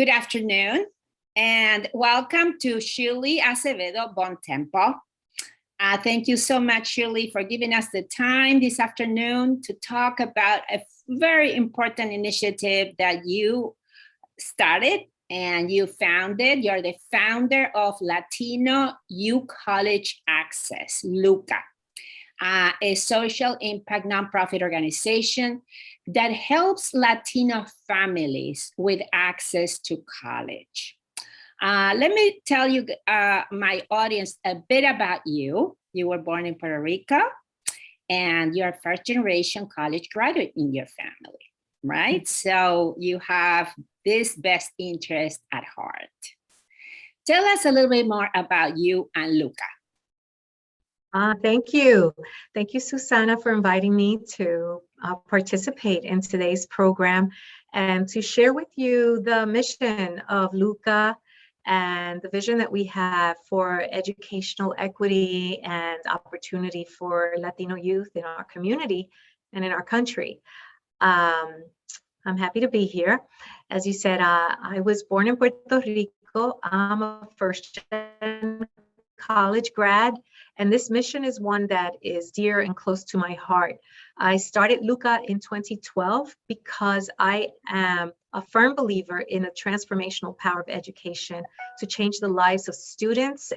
Good afternoon, and welcome to Shirley Acevedo Bontempo. Thank you so much, Shirley, for giving us the time this afternoon to talk about a very important initiative that you started and you founded. You're the founder of Latino Youth College Access, LUCA, a social impact nonprofit organization that helps Latino families with access to college. Let me tell you, my audience, a bit about you. You were born in Puerto Rico and you're a first generation college graduate in your family, right? So you have this best interest at heart. Tell us a little bit more about you and LUCA. Thank you. Thank you, Susana, for inviting me to participate in today's program and to share with you the mission of LUCA and the vision that we have for educational equity and opportunity for Latino youth in our community and in our country. I'm happy to be here. As you said, I was born in Puerto Rico. I'm a first-gen college grad, and this mission is one that is dear and close to my heart. I started LUCA in 2012 because I am a firm believer in the transformational power of education to change the lives of students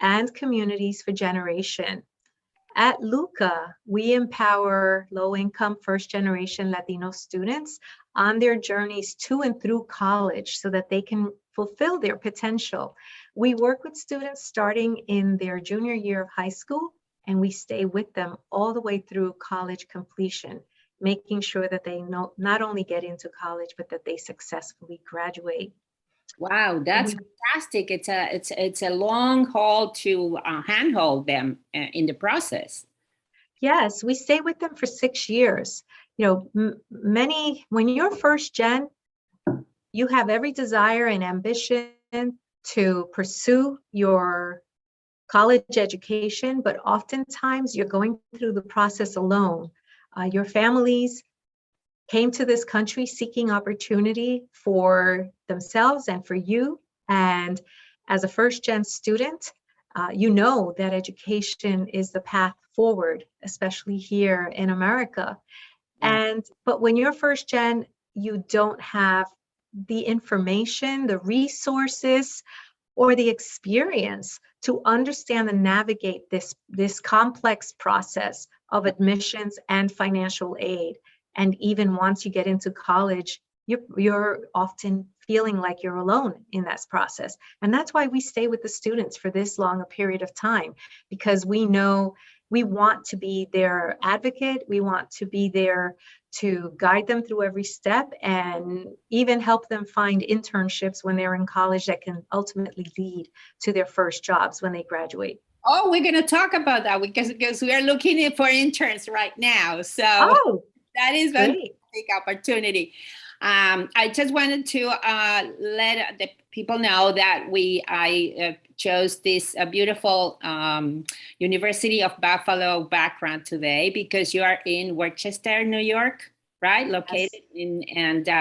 and communities for generation. At LUCA, we empower low-income first-generation Latino students on their journeys to and through college so that they can fulfill their potential. We work with students starting in their junior year of high school, and we stay with them all the way through college completion, making sure that they not only get into college, but that they successfully graduate. Wow, that's fantastic. It's a long haul to handhold them in the process. Yes, we stay with them for 6 years. You know, when you're first gen, you have every desire and ambition to pursue your college education, but oftentimes you're going through the process alone. Your families came to this country seeking opportunity for themselves and for you. And as a first-gen student, you know that education is the path forward, especially here in America. But when you're first-gen, you don't have the information, the resources, or the experience to understand and navigate this complex process of admissions and financial aid. And even once you get into college, you're often feeling like you're alone in that process. And that's why we stay with the students for this long a period of time, because we know we want to be their advocate. We want to be there to guide them through every step and even help them find internships when they're in college that can ultimately lead to their first jobs when they graduate. Oh, we're going to talk about that because we are looking for interns right now. So that is a big opportunity. I just wanted to let the people know that I chose this beautiful University of Buffalo background today because you are in Worcester, New York, right? Located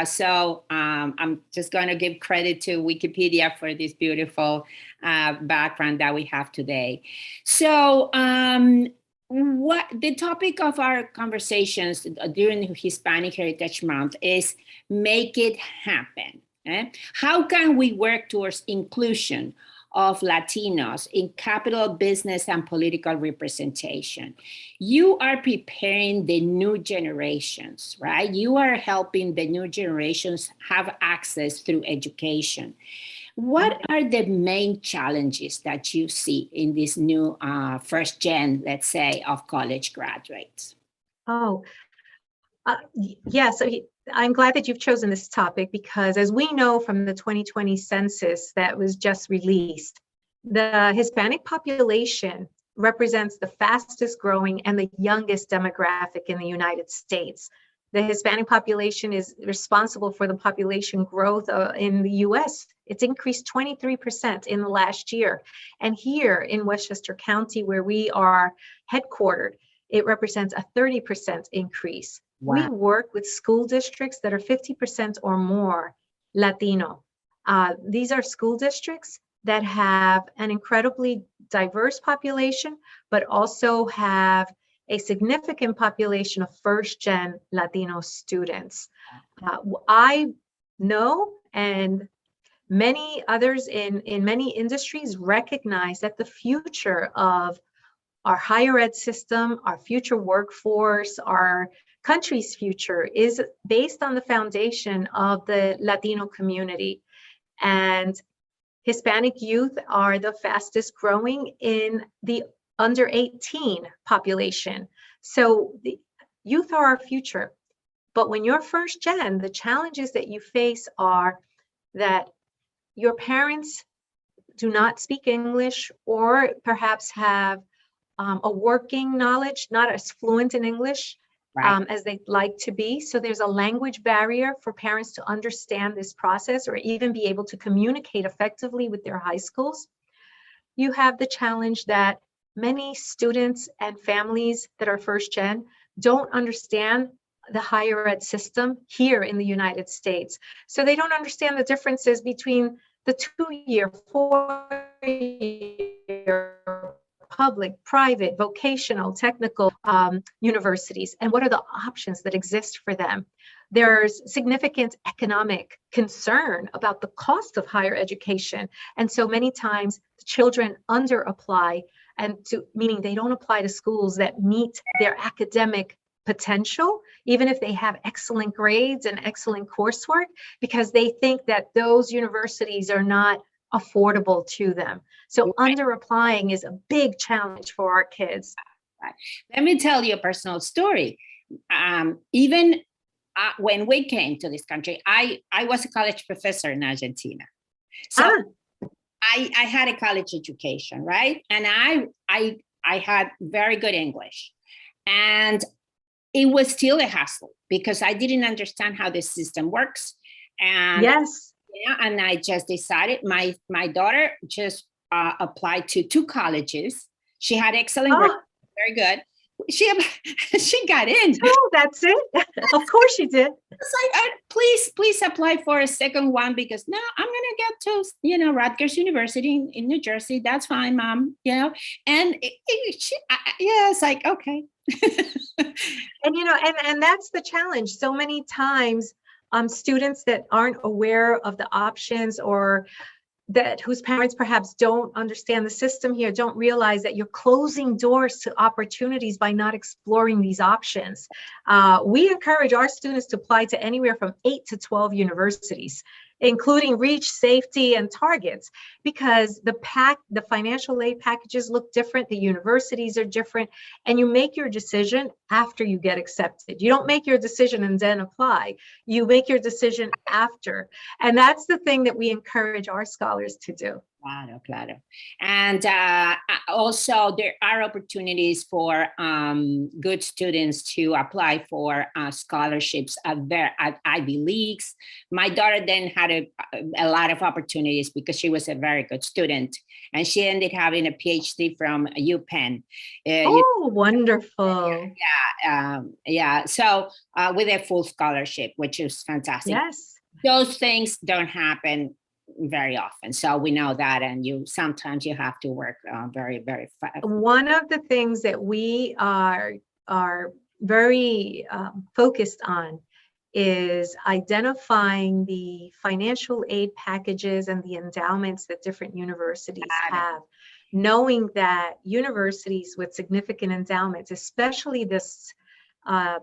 so I'm just going to give credit to Wikipedia for this beautiful background that we have today. So what the topic of our conversations during Hispanic Heritage Month is make it happen. How can we work towards inclusion of Latinos in capital, business, and political representation? You are preparing the new generations, right? You are helping the new generations have access through education. What are the main challenges that you see in this new first gen, let's say, of college graduates? Yes, I'm glad that you've chosen this topic because as we know from the 2020 census that was just released, the Hispanic population represents the fastest growing and the youngest demographic in the United States. The Hispanic population is responsible for the population growth in the US. It's increased 23% in the last year. And here in Westchester County, where we are headquartered, it represents a 30% increase. Wow. We work with school districts that are 50% or more Latino. These are school districts that have an incredibly diverse population, but also have a significant population of first-gen Latino students. I know, and many others in many industries recognize that the future of our higher ed system, our future workforce, our country's future is based on the foundation of the Latino community. And Hispanic youth are the fastest growing in the under 18 population. So the youth are our future. But when you're first gen, the challenges that you face are that your parents do not speak English, or perhaps have a working knowledge, not as fluent in English as they'd like to be. So there's a language barrier for parents to understand this process or even be able to communicate effectively with their high schools. You have the challenge that many students and families that are first gen don't understand the higher ed system here in the United States. So they don't understand the differences between the 2-year, 4-year public, private, vocational, technical universities, and what are the options that exist for them. There's significant economic concern about the cost of higher education. And so many times the children under apply, meaning they don't apply to schools that meet their academic potential, even if they have excellent grades and excellent coursework, because they think that those universities are not affordable to them. So under applying is a big challenge for our kids. Let me tell you a personal story. Even when we came to this country, I was a college professor in Argentina. So I had a college education, right? And I had very good English. And it was still a hassle because I didn't understand how the system works. And yes. Yeah, and I just decided my daughter just applied to 2 colleges. She had excellent grades, very good. She got in. Oh, that's it. Of course she did. It's like, please apply for a second one, because now I'm gonna get to Rutgers University in New Jersey. That's fine, Mom. And it's like, okay. And that's the challenge. So many times students that aren't aware of the options, or whose parents perhaps don't understand the system here, don't realize that you're closing doors to opportunities by not exploring these options. We encourage our students to apply to anywhere from 8 to 12 universities, including reach, safety, and targets, because the financial aid packages look different, the universities are different, and you make your decision after you get accepted. You don't make your decision and then apply. You make your decision after. And that's the thing that we encourage our scholars to do. Claro. And also there are opportunities for good students to apply for scholarships at Ivy Leagues. My daughter then had a lot of opportunities because she was a very good student, and she ended having a PhD from UPenn. Wonderful. Yeah. So with a full scholarship, which is fantastic. Yes. Those things don't happen very often, so we know that, and sometimes you have to work very, very fast. One of the things that we are very focused on is identifying the financial aid packages and the endowments that different universities have, knowing that universities with significant endowments, especially this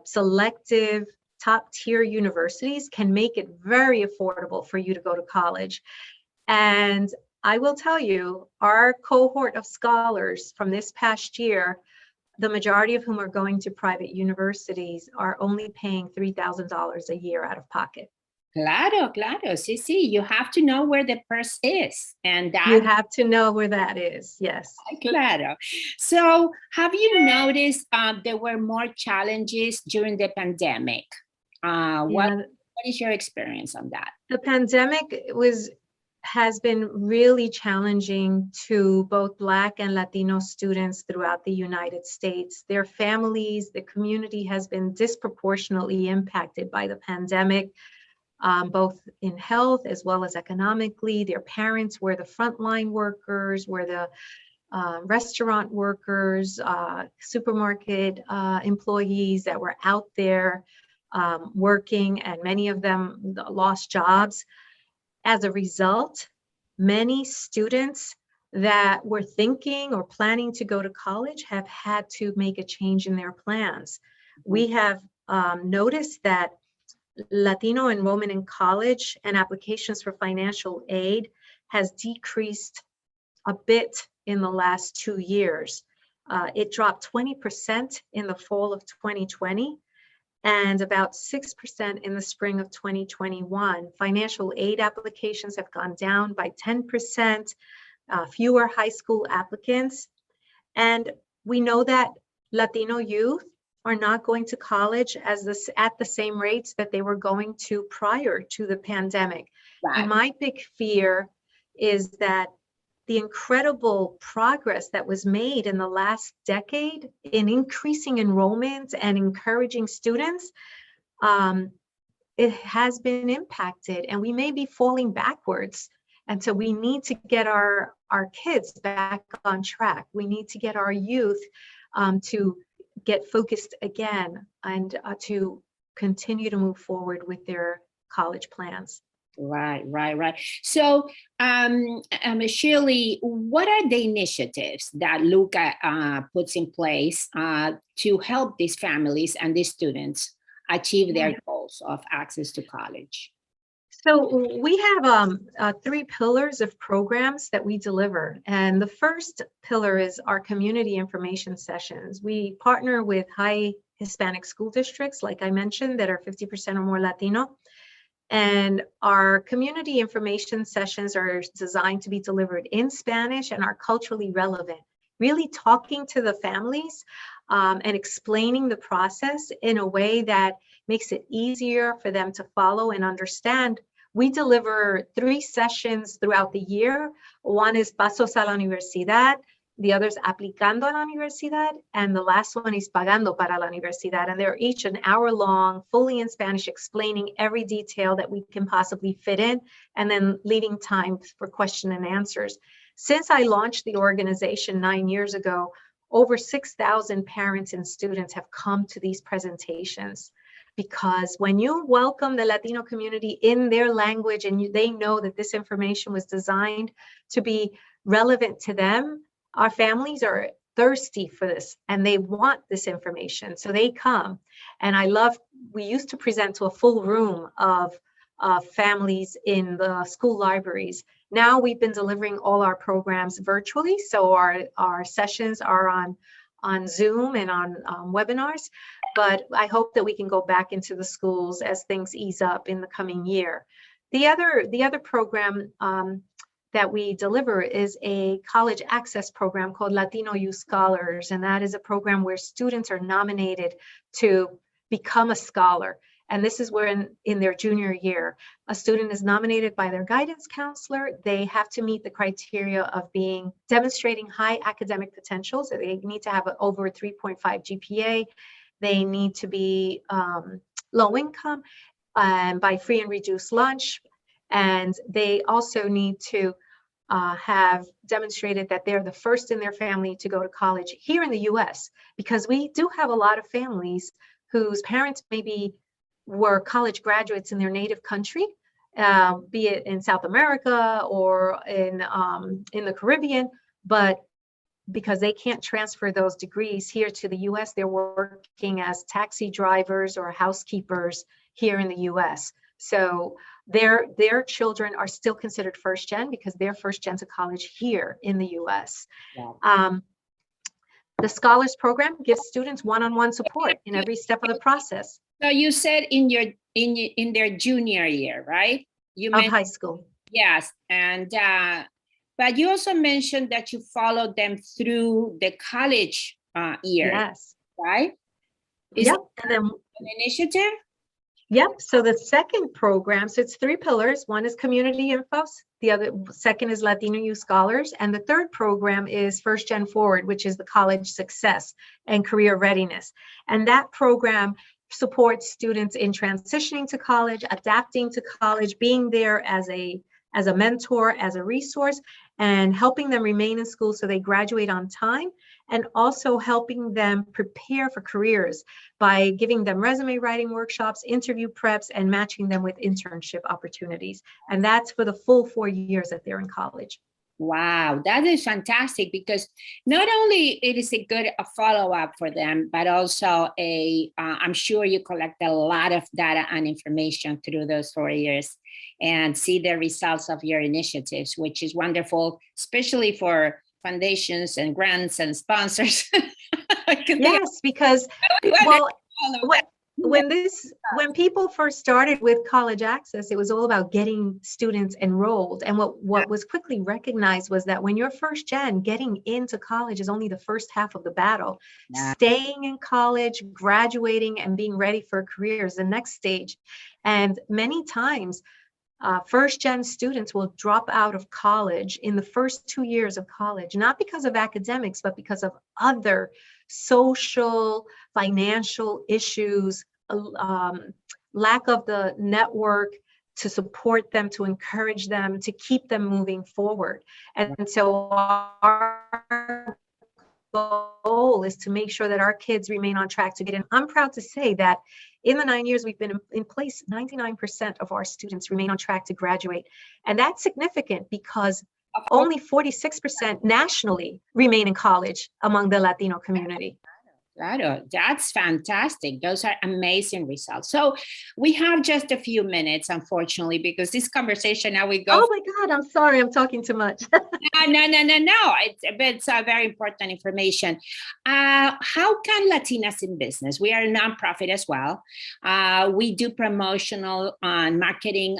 selective top-tier universities, can make it very affordable for you to go to college. And I will tell you, our cohort of scholars from this past year, the majority of whom are going to private universities, are only paying $3,000 a year out of pocket. Claro. Sí. You have to know where the purse is. And you have to know where that is, yes. Claro. So have you noticed there were more challenges during the pandemic? What is your experience on that? The pandemic has been really challenging to both Black and Latino students throughout the United States. Their families, the community has been disproportionately impacted by the pandemic. both in health as well as economically. Their parents were the frontline workers, were the restaurant workers, supermarket employees that were out there working, and many of them lost jobs. As a result, many students that were thinking or planning to go to college have had to make a change in their plans. We have noticed that Latino enrollment in college and applications for financial aid has decreased a bit in the last 2 years. It dropped 20% in the fall of 2020 and about 6% in the spring of 2021. Financial aid applications have gone down by 10%, fewer high school applicants. And we know that Latino youth are not going to college at the same rates that they were going to prior to the pandemic. Right. And my big fear is that the incredible progress that was made in the last decade in increasing enrollment and encouraging students, it has been impacted, and we may be falling backwards. And so we need to get our kids back on track. We need to get our youth to get focused again and to continue to move forward with their college plans. Right. So, Shirley, what are the initiatives that LUCA puts in place to help these families and these students achieve their goals of access to college? So we have 3 pillars of programs that we deliver. And the first pillar is our community information sessions. We partner with high Hispanic school districts, like I mentioned, that are 50% or more Latino. And our community information sessions are designed to be delivered in Spanish and are culturally relevant, really talking to the families and explaining the process in a way that makes it easier for them to follow and understand. We deliver 3 sessions throughout the year. One is Pasos a la Universidad, the other is Aplicando a la Universidad, and the last one is Pagando para la Universidad. And they're each an hour long, fully in Spanish, explaining every detail that we can possibly fit in, and then leaving time for question and answers. Since I launched the organization 9 years ago, over 6,000 parents and students have come to these presentations. Because when you welcome the Latino community in their language and they know that this information was designed to be relevant to them, our families are thirsty for this and they want this information. So they come. And we used to present to a full room of families in the school libraries. Now we've been delivering all our programs virtually. So our sessions are on Zoom and on webinars, but I hope that we can go back into the schools as things ease up in the coming year. The other program that we deliver is a college access program called Latino Youth Scholars, and that is a program where students are nominated to become a scholar. And this is where in their junior year, a student is nominated by their guidance counselor. They have to meet the criteria of demonstrating high academic potential. So they need to have over a 3.5 GPA. They need to be low income and buy free and reduced lunch. And they also need to have demonstrated that they're the first in their family to go to college here in the US, because we do have a lot of families whose parents maybe were college graduates in their native country, be it in South America or in the Caribbean, but because they can't transfer those degrees here to the US, they're working as taxi drivers or housekeepers here in the US. So their children are still considered first gen because they're first gen to college here in the US. Yeah. The Scholars Program gives students one-on-one support in every step of the process. So you said in their junior year, right? Of high school. Yes, and but you also mentioned that you followed them through the college year. Yes. Right? Yep. And then an initiative? Yep. So the second program, so it's 3 pillars. One is community infos. The second is Latino Youth Scholars. And the third program is First Gen Forward, which is the college success and career readiness. And that program support students in transitioning to college, adapting to college, being there as a mentor, as a resource, and helping them remain in school so they graduate on time, and also helping them prepare for careers by giving them resume writing workshops, interview preps, and matching them with internship opportunities. And that's for the full 4 years that they're in college. Wow, that is fantastic, because not only it is a good follow-up for them, but also I'm sure you collect a lot of data and information through those 4 years and see the results of your initiatives, which is wonderful, especially for foundations and grants and sponsors. Yes, because well, when people first started with College Access, it was all about getting students enrolled. And what was quickly recognized was that when you're first gen, getting into college is only the first half of the battle. Yeah. Staying in college, graduating, and being ready for a career is the next stage. And many times, first gen students will drop out of college in the first 2 years of college, not because of academics, but because of other social, financial issues, lack of the network to support them, to encourage them, to keep them moving forward. And so our goal is to make sure that our kids remain on track to get in. I'm proud to say that in the 9 years we've been in place, 99% of our students remain on track to graduate. And that's significant because only 46% nationally remain in college among the Latino community. That's fantastic. Those are amazing results. So we have just a few minutes, unfortunately, because this conversation now we go. Oh my God, I'm sorry, I'm talking too much. No. It's very important information. How can Latinas in Business? We are a nonprofit as well. We do promotional marketing.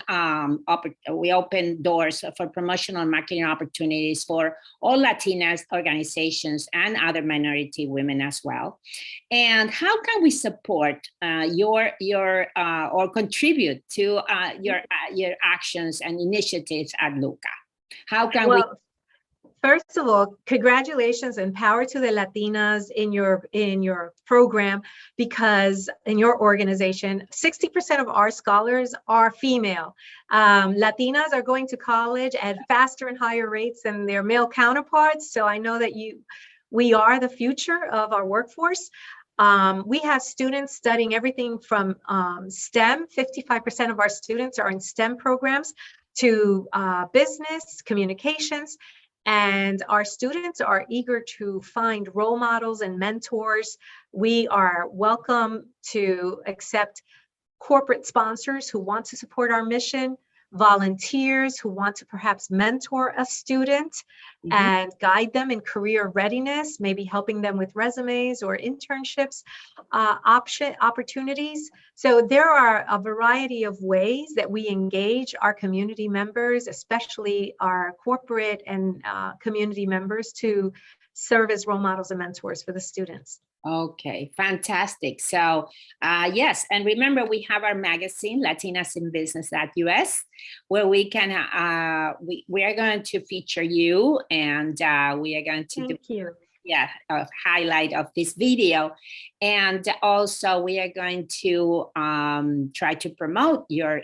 We open doors for promotional marketing opportunities for all Latinas organizations and other minority women as well. And how can we support your or contribute to your actions and initiatives at LUCA? How can we? First of all, congratulations and power to the Latinas in your program, because in your organization, 60% of our scholars are female. Latinas are going to college at faster and higher rates than their male counterparts. So I know that we are the future of our workforce. We have students studying everything from STEM. 55% of our students are in STEM programs, to business, communications. And our students are eager to find role models and mentors. We are welcome to accept corporate sponsors who want to support our mission, volunteers who want to perhaps mentor a student and guide them in career readiness, maybe helping them with resumes or internships, opportunities. So there are a variety of ways that we engage our community members, especially our corporate and community members, to serve as role models and mentors for the students. Okay, fantastic. So yes, and remember we have our magazine, LatinasInBusiness.us, where we can we are going to feature you, and we are going to a highlight of this video, and also we are going to try to promote your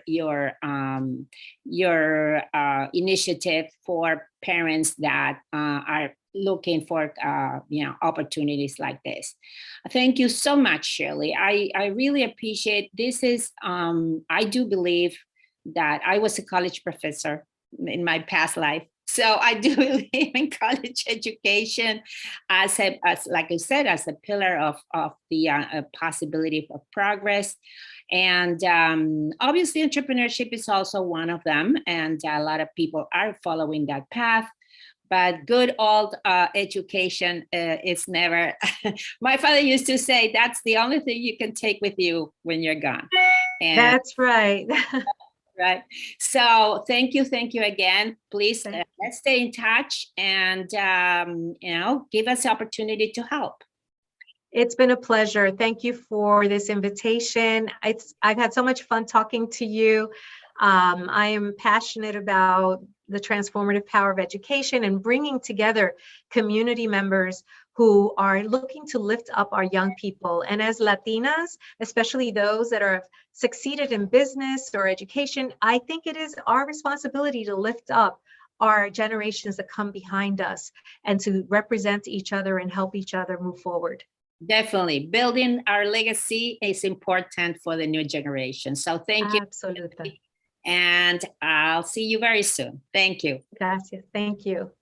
initiative for parents that are looking for opportunities like this. Thank you so much, Shirley. I really appreciate this. Is I do believe that I was a college professor in my past life. So I do believe in college education as like I said, as a pillar of the possibility of progress. And obviously entrepreneurship is also one of them. And a lot of people are following that path. But good old education is never, my father used to say, that's the only thing you can take with you when you're gone. And that's right. Right. So thank you again. Please let's stay in touch and, give us the opportunity to help. It's been a pleasure. Thank you for this invitation. I've had so much fun talking to you. I am passionate about the transformative power of education and bringing together community members who are looking to lift up our young people. And as Latinas, especially those that are succeeded in business or education, I think it is our responsibility to lift up our generations that come behind us and to represent each other and help each other move forward. Definitely. Building our legacy is important for the new generation. So thank you. Absolutely. And I'll see you very soon. Thank you. Gracias. Thank you.